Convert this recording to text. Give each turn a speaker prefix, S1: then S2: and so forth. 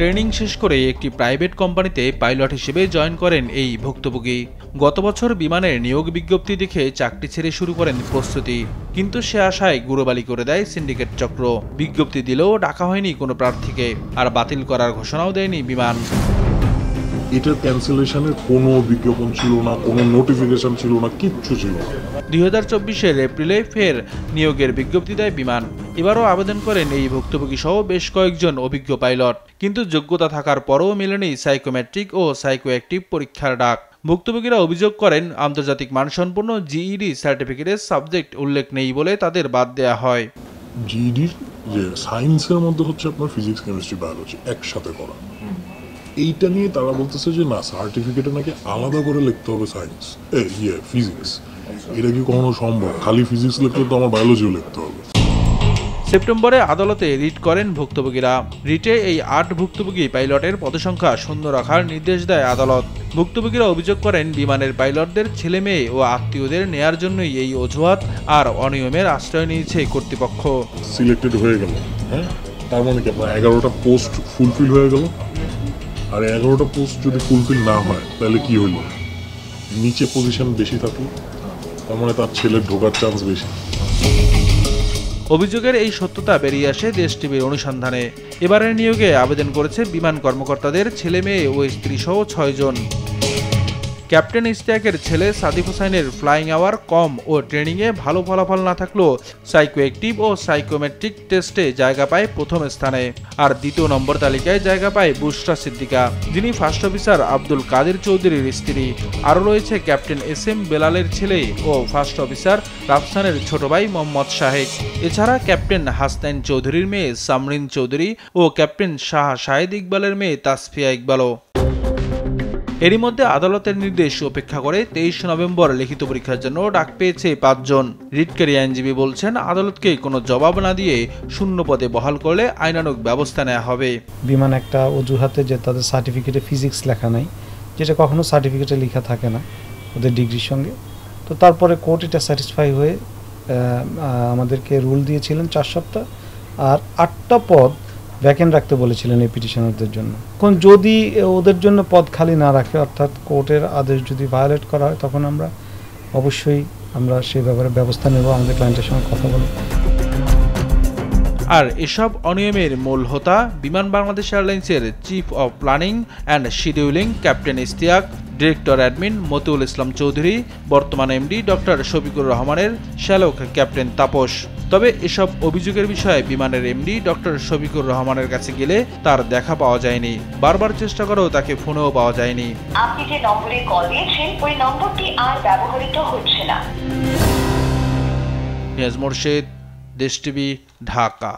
S1: Training শেষ করে একটি প্রাইভেট কোম্পানিতে পাইলট হিসেবে জয়েন করেন এই ভুক্তভোগী। গত বছর বিমানের নিয়োগ বিজ্ঞপ্তি দেখে চাকরি ছেড়ে শুরু করেন প্রস্তুতি, কিন্তু সে আশায় গুড়োবালি করে দেয় সিন্ডিকেট চক্র। বিজ্ঞপ্তি দিলেও ডাকা হয়নি কোনো প্রার্থীকে, আর বাতিল করার ঘোষণাও দেয়নি বিমান।
S2: এটার ক্যান্সেলেশনের কোনো বিজ্ঞাপন ছিল না, কোনো নোটিফিকেশন ছিল না, কিচ্ছু ছিল না।
S1: 2024 এপ্রিলে ফের নিয়োগের বিজ্ঞপ্তি দেয় বিমান। এবারও আবেদন করেন এই ভুক্তভোগী সহ বেশ কয়েকজন অভিজ্ঞ পাইলট, কিন্তু যোগ্যতা থাকার পরও মেলেনি সাইকোমেট্রিক ও সাইকোঅ্যাক্টিভ পরীক্ষার ডাক। ভুক্তভোগীরা অভিযোগ করেন আন্তর্জাতিক মানসম্পন্ন জিইডি সার্টিফিকেটের সাবজেক্ট উল্লেখ নেই বলে তাদের বাদ দেওয়া হয়।
S2: জিইডির যে সায়েন্সের মধ্যে হচ্ছে আপনার ফিজিক্স, কেমিস্ট্রি, বায়োলজি একসাথে করা, এইটা নিয়ে তারা বলতেছে যে না, সার্টিফিকেটে নাকি আলাদা করে লিখতে হবে সায়েন্স ফিজিক্স। এটা কি কখনো সম্ভব? খালি ফিজিক্স লিখলে তো আমার বায়োলজিও লিখতে হবে।
S1: সেপ্টেম্বরে আদালতে রিট করেন ভুক্তভোগীরা। রিটে এই 8 ভুক্তভোগী পাইলটের পদসংখ্যা শূন্য রাখার নির্দেশ দেয় আদালত। ভুক্তভোগীরা অভিযোগ করেন বিমানের পাইলটদের ছেলে মেয়ে ও আত্মীয়দের নেয়ার জন্যই এই অজুহাত আর অনিয়মের আশ্রয় নিয়েছে কর্তৃপক্ষ।
S2: সিলেক্টেড হয়ে গেল, হ্যাঁ, তার মানে কি আপনার 11টা পোস্ট ফুলফিল হয়ে গেল। আর 11টা পোস্ট যদি ফুলফিল না হয় তাহলে কি হইল? নিচে পজিশন বেশি থাকলো, তার মানে তার ছেলের ঢোকার চান্স বেশি।
S1: অভিযোগের এই সত্যতা বেরিয়ে আসে দেশ টিভির অনুসন্ধানে। এবারের নিয়োগে আবেদন করেছে বিমান কর্মকর্তাদের ছেলে মেয়ে ও স্ত্রী সহ 6 জন। ক্যাপ্টেন ইশতিয়াকের ছেলে সাদিক হোসাইনের ফ্লাইং আওয়ার কম ও ট্রেনিংয়ে ভালো ফলাফল না থাকলেও সাইকোঅ্যাক্টিভ ও সাইকোমেট্রিক টেস্টে জায়গা পায় প্রথম স্থানে। আর দ্বিতীয় নম্বর তালিকায় জায়গা পায় বুশরা সিদ্দিকা, যিনি ফার্স্ট অফিসার আব্দুল কাদের চৌধুরীর স্ত্রী। আরও রয়েছে ক্যাপ্টেন SM বেলালের ছেলে ও ফার্স্ট অফিসার রাফসানের ছোট ভাই মোহাম্মদ শাহেক। এছাড়া ক্যাপ্টেন হাসনাইন চৌধুরীর মেয়ে সামরিন চৌধুরী ও ক্যাপ্টেন শাহ শাহেদ ইকবালের মেয়ে তাসফিয়া ইকবালও। এরই মধ্যে আদালতের নির্দেশ উপেক্ষা করে 23 নভেম্বর লিখিত পরীক্ষার জন্য ডাক পেয়েছে 5 জন। রিটকারী আইনজীবী বলছেন আদালতকে কোনো জবাব না দিয়ে শূন্য পদে বহাল করলে আইনানুগ ব্যবস্থা নেওয়া হবে।
S3: বিমান একটা অজুহাতে যে তাদের সার্টিফিকেটে ফিজিক্স লেখা নাই, যেটা কখনো সার্টিফিকেটে লেখা থাকে না ওদের ডিগ্রির সঙ্গে। তো তারপরে কোর্ট এটা স্যাটিসফাই হয়ে আমাদেরকে রুল দিয়েছিলেন 4 সপ্তাহ, আর 8টা পদ ভ্যাকেন্ট রাখতে বলেছিলেন এই পিটিশনারদের জন্য। এখন যদি ওদের জন্য পদ খালি না রাখে, অর্থাৎ কোর্টের আদেশ যদি ভায়োলেট করা হয়, তখন আমরা অবশ্যই সেই ব্যাপারে ব্যবস্থা নেব, আমাদের ক্লায়েন্টের সঙ্গে কথা বলব।
S1: আর এসব অনিয়মের মূল হোতা বিমান বাংলাদেশ এয়ারলাইন্সের chief of planning and scheduling captain Ishtiaq, director admin Motiul Islam Chowdhury, বর্তমান এমডি ডক্টর শফিকুর রহমানের শ্যালক ক্যাপ্টেন তাপস। তবে এসব অভিযোগের বিষয়ে বিমানের এমডি ডক্টর শফিকুর রহমানের কাছে গেলে তার দেখা পাওয়া যায়নি। বারবার চেষ্টা করেও তাকে ফোনেও পাওয়া যায়নি।
S4: আপনি যে নম্বরে কল দিয়েছেন ওই নম্বরটি আর ব্যবহৃত হচ্ছে না।
S1: নিয়াজ মোরশেদ, দেশ টিভি, ঢাকা।